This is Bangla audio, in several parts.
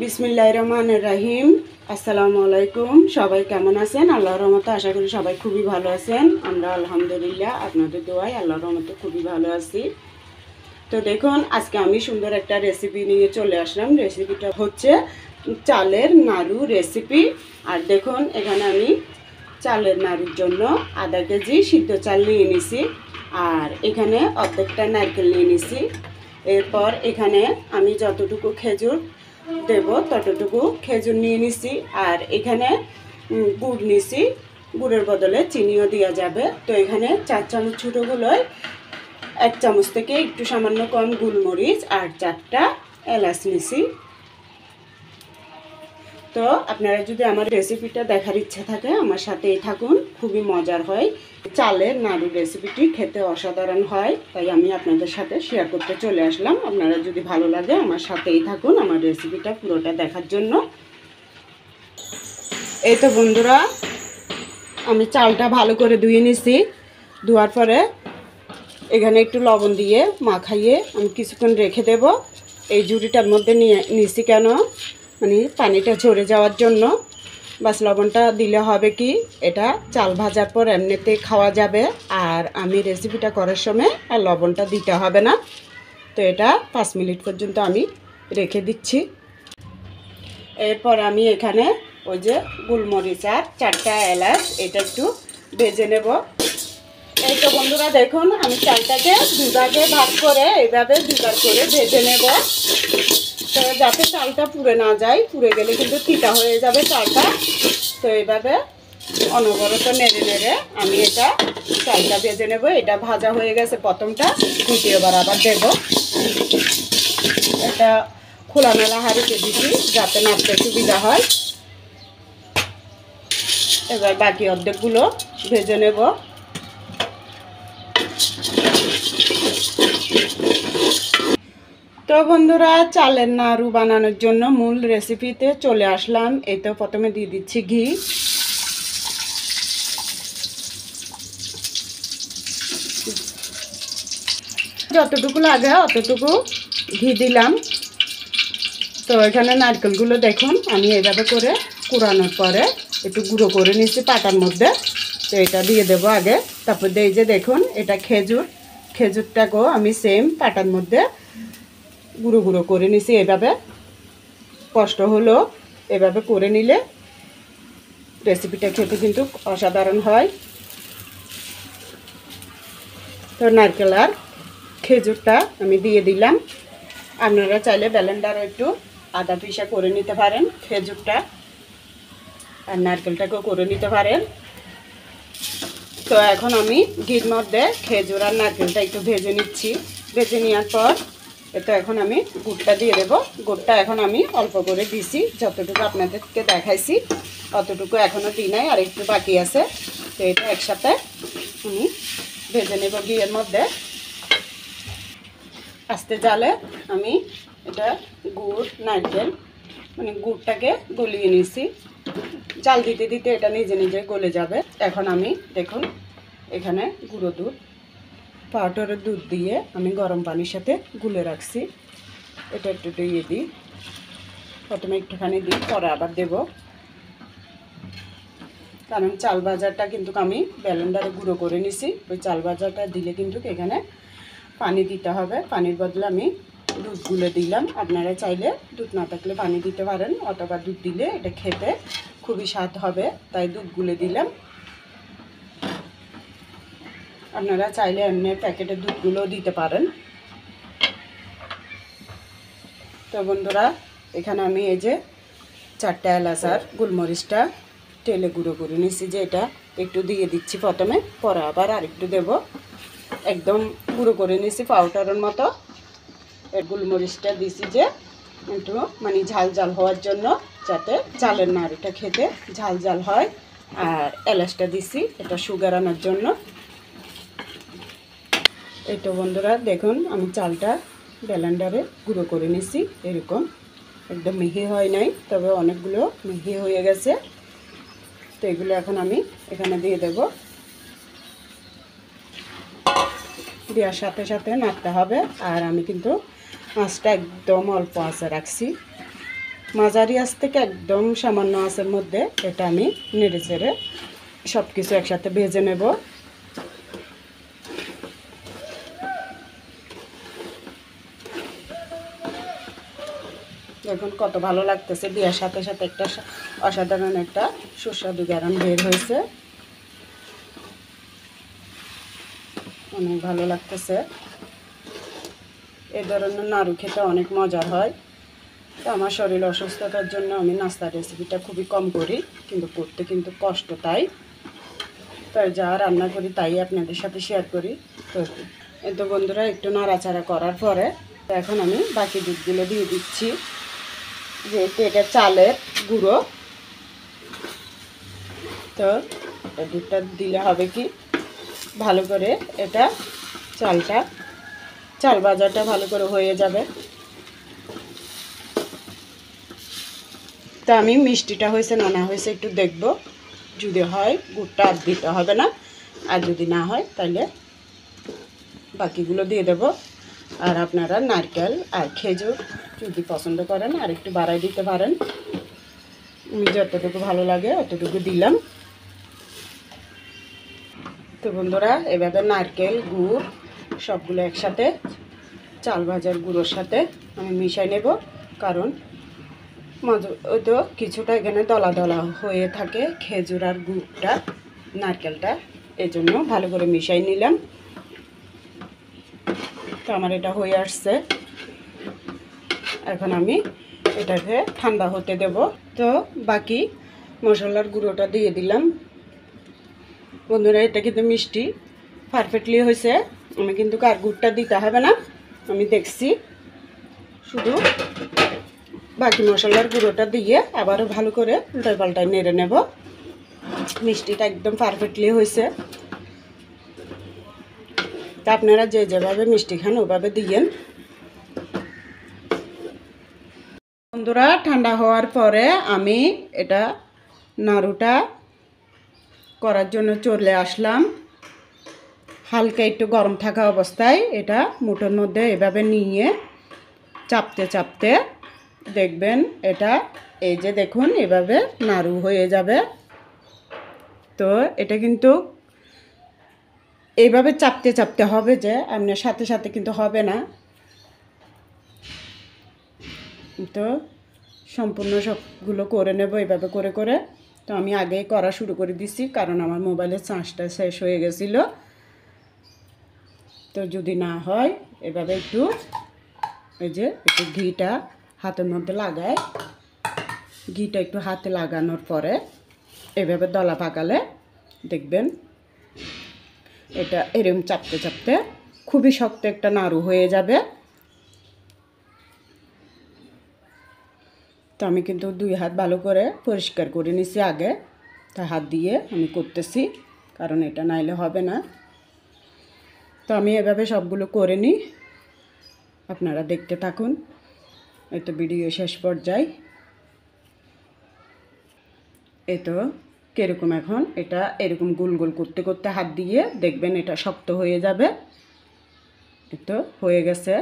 বিসমিল্লাহির রহমানির রহিম। আসসালামু আলাইকুম। সবাই কেমন আছেন? আল্লাহর রহমতে আশা করি সবাই খুবই ভালো আছেন। আমরা আলহামদুলিল্লাহ আপনাদের দোয়ায় আল্লাহর রহমতে খুবই ভালো আছি। তো দেখুন, আজকে আমি সুন্দর একটা রেসিপি নিয়ে চলে আসলাম। রেসিপিটা হচ্ছে চালের নাড়ু রেসিপি। আর দেখুন, এখানে আমি চালের নাড়ুর জন্য আধা কেজি সিদ্ধ চাল নিয়ে নিছি। আর এখানে অর্ধেকটা নারকেল নিয়ে নিছি। এরপর এখানে আমি যতটুকু খেজুর দেব ততটুকু খেজুর নিয়ে নিছি। আর এখানে গুড় নিছি, গুড়ের বদলে চিনিও দেওয়া যাবে। তো এখানে 4 চামচ ছোটোগুলোয় 1 চামচ থেকে একটু সামান্য কম গোলমরিচ আর 4টা এলাচ নিছি। তো আপনারা যদি আমার রেসিপিটা দেখার ইচ্ছা থাকে আমার সাথেই থাকুন, খুবই মজার হয়। চালের নাড়ু রেসিপিটি খেতে অসাধারণ হয়, তাই আমি আপনাদের সাথে শেয়ার করতে চলে আসলাম। আপনারা যদি ভালো লাগে আমার সাথেই থাকুন আমার রেসিপিটা পুরোটা দেখার জন্য। এই তো বন্ধুরা, আমি চালটা ভালো করে ধুয়ে নিছি। ধোয়ার পরে এখানে একটু লবণ দিয়ে মাখাইয়ে আমি কিছুক্ষণ রেখে দেব। এই ঝুড়িটার মধ্যে নিছি কেন, মানে পানিটা ঝরে যাওয়ার জন্য। বাস লবণটা দিলে হবে কি, এটা চাল ভাজার পর এমনিতে খাওয়া যাবে। আর আমি রেসিপিটা করার সময় আর লবণটা দিতে হবে না। তো এটা 5 মিনিট পর্যন্ত আমি রেখে দিচ্ছি। এরপর আমি এখানে ওই যে গোলমরিচ আর 4টা এলাচ এটা একটু ভেজে নেব। এই তো বন্ধুরা দেখুন, আমি চালটাকে দুভাগে ভাগ করে এইভাবে দুবার করে ভেজে নেব। তো যাতে চালটা পুড়ে না যায়, পুড়ে গেলে কিন্তু তিতা হয়ে যাবে চালটা। তো এইভাবে অনবরত নেড়ে নেড়ে আমি এটা চালটা ভেজে নেব। এটা ভাজা হয়ে গেছে প্রথমটা, দ্বিতীয়বার আবার দেব। এটা খোলামেলা হাঁড়িতে দিচ্ছি যাতে নাড়তে সুবিধা হয়। এবার বাকি অর্ধেকগুলো ভেজে নেব। তো বন্ধুরা, চালের নাড়ু বানানোর জন্য মূল রেসিপিতে চলে আসলাম। এই তো প্রথমে দিয়ে দিচ্ছি ঘি। যতটুকু লাগে অতটুকু ঘি দিলাম। তো এখানে নারকেলগুলো দেখুন আমি এইভাবে করে কুড়ানোর পরে একটু গুঁড়ো করে নিচ্ছি পাটার মধ্যে। তো এটা দিয়ে দেবো আগে। তারপর এই যে দেখুন, এটা খেজুরটাকেও আমি সেম পাটার মধ্যে গুঁড়ো গুঁড়ো করে নিছি। এভাবে কষ্ট হলো, এভাবে করে নিলে রেসিপিটা খেতে কিন্তু অসাধারণ হয়। তো নারকেল আর খেজুরটা আমি দিয়ে দিলাম। আপনারা চাইলে ব্লেন্ডারও একটু আদা পিসা করে নিতে পারেন, খেজুরটা আর নারকেলটাকেও করে নিতে পারেন। তো এখন আমি ঘির মধ্যে খেজুর আর নারকেলটা একটু ভেজে নিচ্ছি। ভেজে নেওয়ার পর তো এখন আমি গুড়টা দিয়ে দেবো। গুড়টা এখন আমি অল্প করে দিছি, যতটুকু আপনাদেরকে দেখাইছি অতটুকু এখনও দিই নাই, আর একটু বাকি আছে। তো এটা একসাথে আমি ভেজে নেব ঘিয়ের মধ্যে। আস্তে জালে আমি এটা গুড় নারকেল মানে গুড়টাকে গলিয়ে নিছি। জাল দিতে দিতে এটা নিজে নিজে গলে যাবে। এখন আমি দেখুন এখানে গুঁড়ো দুধ, পাউডারের দুধ দিয়ে আমি গরম পানির সাথে গুলে রাখছি। এটা একটু দিয়ে দিই, প্রথমে একটুখানি দিই, পরে আবার দেব। কারণ চাল ভাজাটা কিন্তু আমি ব্লেন্ডারে গুঁড়ো করে নিছি। ওই চাল ভাজাটা দিলে কিন্তু এখানে পানি দিতে হবে। পানির বদলে আমি দুধ গুলে দিলাম। আপনারা চাইলে দুধ না থাকলে পানি দিতে পারেন, অথবা দুধ দিলে এটা খেতে খুবই স্বাদ হবে, তাই দুধ গুলে দিলাম। আপনারা চাইলে এমনি প্যাকেটের দুধগুলো দিতে পারেন। তো বন্ধুরা, এখানে আমি এই যে 4টা এলাচ আর গোলমরিচটা তেলে গুঁড়ো করে নিছি, যে এটা একটু দিয়ে দিচ্ছি প্রথমে, পরে আবার আরেকটু দেব। একদম গুঁড়ো করে নিছি পাউডারের মতো। এই গোলমরিচটা দিছি যে একটু মানে ঝাল ঝাল হওয়ার জন্য, যাতে চালের নাড়ুটা খেতে ঝাল ঝাল হয়। আর এলাচটা দিছি এটা সুগার আনার জন্য। এই তো বন্ধুরা দেখুন, আমি চালটা ব্লেন্ডারে গুঁড়ো করে নিছি। এরকম একদম মিহি হয় নাই, তবে অনেকগুলো মিহি হয়ে গেছে। তো এগুলো এখন আমি এখানে দিয়ে দেব। দেওয়ার সাথে সাথে নাড়তে হবে। আর আমি কিন্তু মাছটা একদম অল্প আঁচে রাখছি। মাঝারি আঁচ থেকে একদম সামান্য আঁচের মধ্যে এটা আমি নেড়ে চেড়ে সব কিছু একসাথে ভেজে নেব। দেখুন কত ভালো লাগতেছে, দেওয়ার সাথে সাথে একটা অসাধারণ একটা সুস্বাদু ঘ্রাণ বের হয়েছে, অনেক ভালো লাগতেছে। এই ধরনের নাড়ু খেতে অনেক মজার হয়। তো আমার শরীর অসুস্থতার জন্য আমি নাস্তার রেসিপিটা খুবই কম করি, কিন্তু করতে কিন্তু কষ্ট, তাই যা রান্না করি তাই আপনাদের সাথে শেয়ার করি। তো এই তো বন্ধুরা একটু নাড়াচাড়া করার পরে এখন আমি বাকি দুধগুলো দিয়ে দিচ্ছি। যেহেতু এটা চালের গুঁড়ো, তো দুধটা দিলে হবে কি ভালো করে এটা চাল ভাজাটা ভালো করে হয়ে যাবে। তা আমি মিষ্টিটা হয়েছে না হয়েছে একটু দেখব, যদি হয় গুড়টা আর দিতে হবে না, আর যদি না হয় তাহলে বাকিগুলো দিয়ে দেব। আর আপনারা নারকেল আর খেজুর যদি পছন্দ করেন আর একটু বাড়াই দিতে পারেন, আমি যতটুকু ভালো লাগে অতটুকু দিলাম। তো বন্ধুরা এভাবে নারকেল গুড় সবগুলো একসাথে চাল ভাজার গুঁড়োর সাথে আমি মিশাই নেব, কারণ ওই তো কিছুটা এখানে দলা দলা হয়ে থাকে খেজুর আর গুড়টা নারকেলটা, এজন্য ভালো করে মিশাই নিলাম। তো আমার এটা হয়ে আসছে, এখন আমি এটাকে ঠান্ডা হতে দেব। তো বাকি মশলার গুঁড়োটা দিয়ে দিলাম। বন্ধুরা এটা কিন্তু মিষ্টি পারফেক্টলি হয়েছে, আমি কিন্তু আর গুড়টা দিতে হবে না, আমি দেখছি। শুধু বাকি মশলার গুঁড়োটা দিয়ে আবারও ভালো করে উল্টাই পাল্টাই নেড়ে নেব। মিষ্টিটা একদম পারফেক্টলি হয়েছে। তা আপনারা যেভাবে মিষ্টি খান ওভাবে দিয়েন। বন্ধুরা ঠান্ডা হওয়ার পরে আমি এটা নাড়ুটা করার জন্য চলে আসলাম। হালকা একটু গরম থাকা অবস্থায় এটা মুঠোর মধ্যে এভাবে নিয়ে চাপতে চাপতে দেখবেন এটা এই যে দেখুন এভাবে নাড়ু হয়ে যাবে। তো এটা কিন্তু এইভাবে চাপতে চাপতে হবে, যে আপনার সাথে সাথে কিন্তু হবে না। তো সম্পূর্ণ সবগুলো করে নেব এভাবে করে করে। তো আমি আগেই করা শুরু করে দিছি, কারণ আমার মোবাইলের চার্জটা শেষ হয়ে গেছিলো। তো যদি না হয় এভাবে একটু এই যে একটু ঘিটা হাতের মধ্যে লাগায়, ঘিটা একটু হাতে লাগানোর পরে এভাবে দলা পাকালে দেখবেন এটা এরকম চাপতে চাপতে খুবই শক্ত একটা নাড়ু হয়ে যাবে। তো আমি কিন্তু 2 হাত ভালো করে পরিষ্কার করে নিছি আগে, তা হাত দিয়ে আমি করতেছি, কারণ এটা নাইলে হবে না। তো আমি এভাবে সবগুলো করে নিই, আপনারা দেখতে থাকুন। এই তো ভিডিও শেষ পর্যায়ে এই তো কীরকম এখন এটা এরকম গোল গোল করতে করতে হাত দিয়ে দেখবেন এটা শক্ত হয়ে যাবে। এই তো হয়ে গেছে।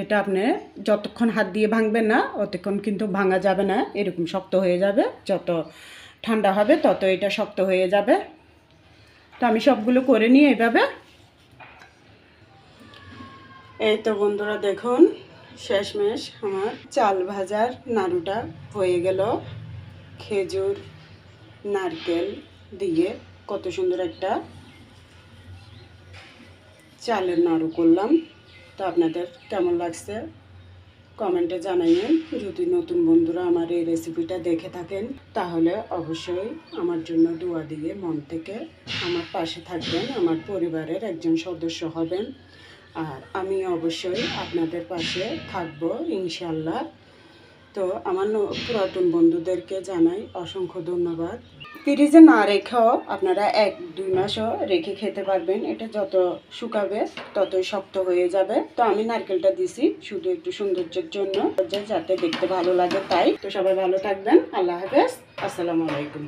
এটা আপনি যতক্ষণ হাত দিয়ে ভাঙবেন না ততক্ষণ কিন্তু ভাঙা যাবে না, এরকম শক্ত হয়ে যাবে। যত ঠান্ডা হবে তত এটা শক্ত হয়ে যাবে। তো আমি সবগুলো করে নিই এইভাবে। এই তো বন্ধুরা দেখুন শেষমেশ আমার চাল ভাজার নাড়ুটা হয়ে গেল। খেজুর নারকেল দিয়ে কত সুন্দর একটা চালের নাড়ু করলাম। তো আপনাদের কেমন লাগছে কমেন্টে জানাইবেন। যদি নতুন বন্ধুরা আমার এই রেসিপিটা দেখে থাকেন তাহলে অবশ্যই আমার জন্য দোয়া দিয়ে মন থেকে আমার পাশে থাকবেন, আমার পরিবারের একজন সদস্য হবেন। আর আমি অবশ্যই আপনাদের পাশে থাকবো ইনশাল্লাহ। তো আমার পুরাতন বন্ধুদেরকে জানাই অসংখ্য ধন্যবাদ। ফ্রিজে না রেখেও আপনারা 1-2 মাসও রেখে খেতে পারবেন। এটা যত শুকাবে ততই শক্ত হয়ে যাবে। তো আমি নারকেলটা দিছি শুধু একটু সৌন্দর্যের জন্য, যাতে দেখতে ভালো লাগে তাই। তো সবাই ভালো থাকবেন। আল্লাহ হাফেজ, আসসালামু আলাইকুম।